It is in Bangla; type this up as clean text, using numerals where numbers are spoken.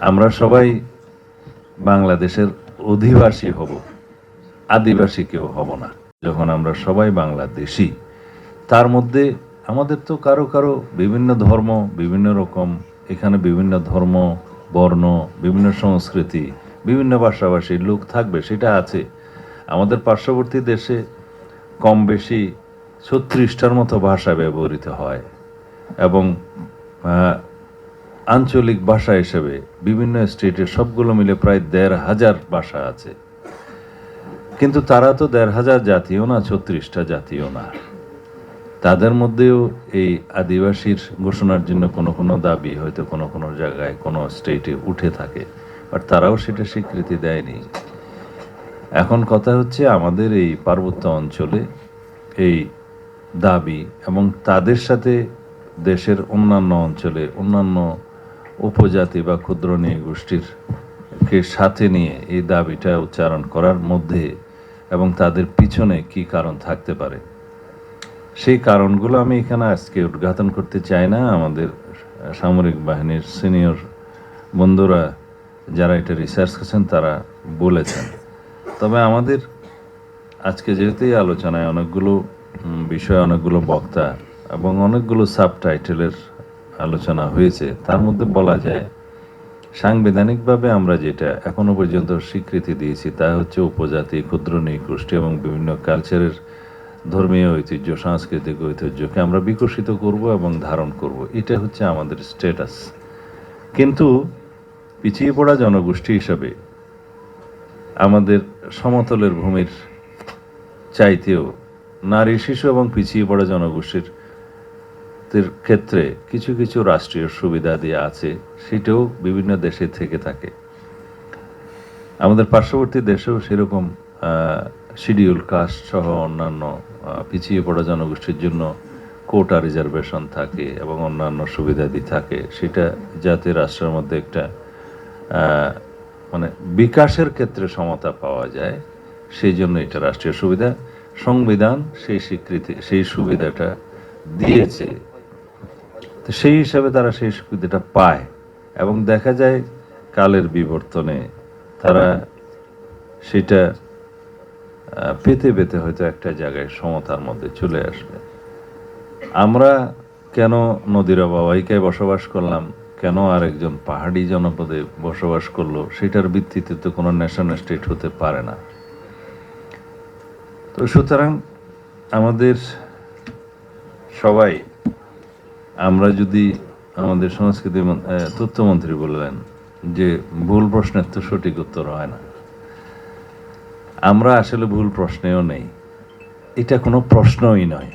আমরা সবাই বাংলাদেশের অধিবাসী হব, আদিবাসী কেউ হব না। যখন আমরা সবাই বাংলাদেশী, তার মধ্যে আমাদের তো কারো কারো বিভিন্ন ধর্ম, বিভিন্ন রকম, এখানে বিভিন্ন ধর্ম, বর্ণ, বিভিন্ন সংস্কৃতি, বিভিন্ন ভাষাভাষীর লোক থাকবে, সেটা আছে। আমাদের পার্শ্ববর্তী দেশে কম বেশি 36টার মতো ভাষা ব্যবহৃত হয় এবং আঞ্চলিক ভাষা হিসেবে বিভিন্ন স্টেটের সবগুলো মিলে প্রায় 1,500 ভাষা আছে। কিন্তু তারা তো 1,500 জাতীয় না, 36টা জাতীয় না। তাদের মধ্যেও এই আদিবাসীর ঘোষণার জন্য কোনো কোনো দাবি হয়তো কোনো কোনো জায়গায় কোনো স্টেটে উঠে থাকে, বাট তারাও সেটা স্বীকৃতি দেয়নি। এখন কথা হচ্ছে আমাদের এই পার্বত্য অঞ্চলে এই দাবি এবং তাদের সাথে দেশের অন্যান্য অঞ্চলে অন্যান্য উপজাতি বা ক্ষুদ্র নৃগোষ্ঠীর কে সাথে নিয়ে এই দাবিটা উচ্চারণ করার মধ্যে এবং তাদের পিছনে কি কারণ থাকতে পারে, সেই কারণগুলো আমি এখানে আজকে উদ্ঘাটন করতে চাই না। আমাদের সামরিক বাহিনীর সিনিয়র বন্ধুরা যারা এটা রিসার্চ করেছেন তারা বলেছেন। তবে আমাদের আজকে যেহেতু এই আলোচনায় অনেকগুলো বিষয়, অনেকগুলো বক্তা এবং অনেকগুলো সাবটাইটেলের আলোচনা হয়েছে, তার মধ্যে বলা যায় সাংবিধানিকভাবে আমরা যেটা এখনো পর্যন্ত স্বীকৃতি দিয়েছি তা হচ্ছে উপজাতি, ক্ষুদ্র নৃগোষ্ঠী এবং বিভিন্ন কালচারের ধর্মীয় ঐতিহ্য, সাংস্কৃতিক ঐতিহ্যকে আমরা বিকশিত করব এবং ধারণ করব, এটা হচ্ছে আমাদের স্ট্যাটাস। কিন্তু পিছিয়ে পড়া জনগোষ্ঠী হিসাবে আমাদের সমতলের ভূমির চাইতেও নারী, শিশু এবং পিছিয়ে পড়া জনগোষ্ঠীর ক্ষেত্রে কিছু কিছু রাষ্ট্রীয় সুবিধা দেওয়া আছে, সেটাও বিভিন্ন দেশে থেকে থাকে। আমাদের পার্শ্ববর্তী দেশেও সেরকম শিডিউল কাস্ট সহ অন্যান্য পিছিয়ে পড়া জনগোষ্ঠীর জন্য কোটা রিজার্ভেশন থাকে এবং অন্যান্য সুবিধাদি থাকে। সেটা যাতে রাষ্ট্রের মধ্যে একটা মানে বিকাশের ক্ষেত্রে সমতা পাওয়া যায়, সেই জন্য এটা রাষ্ট্রীয় সুবিধা। সংবিধান সেই স্বীকৃতি, সেই সুবিধাটা দিয়েছে, তো সেই হিসাবে তারা সেই সুবিধাটা পায় এবং দেখা যায় কালের বিবর্তনে তারা সেটা পেতে পেতে হয়তো একটা জায়গায় সমতার মধ্যে চলে আসবে। আমরা কেন নদীর অববাহিকায় বসবাস করলাম, কেন আরেকজন পাহাড়ি জনপদে বসবাস করলো, সেটার ভিত্তিতে তো কোনো ন্যাশন স্টেট হতে পারে না। তো সুতরাং আমাদের সবাই, আমরা যদি, আমাদের সংস্কৃতি তথ্যমন্ত্রী বললেন যে ভুল প্রশ্নের তো সঠিক উত্তর হয় না, আমরা আসলে ভুল প্রশ্নেও নেই, এটা কোনো প্রশ্নই নয়।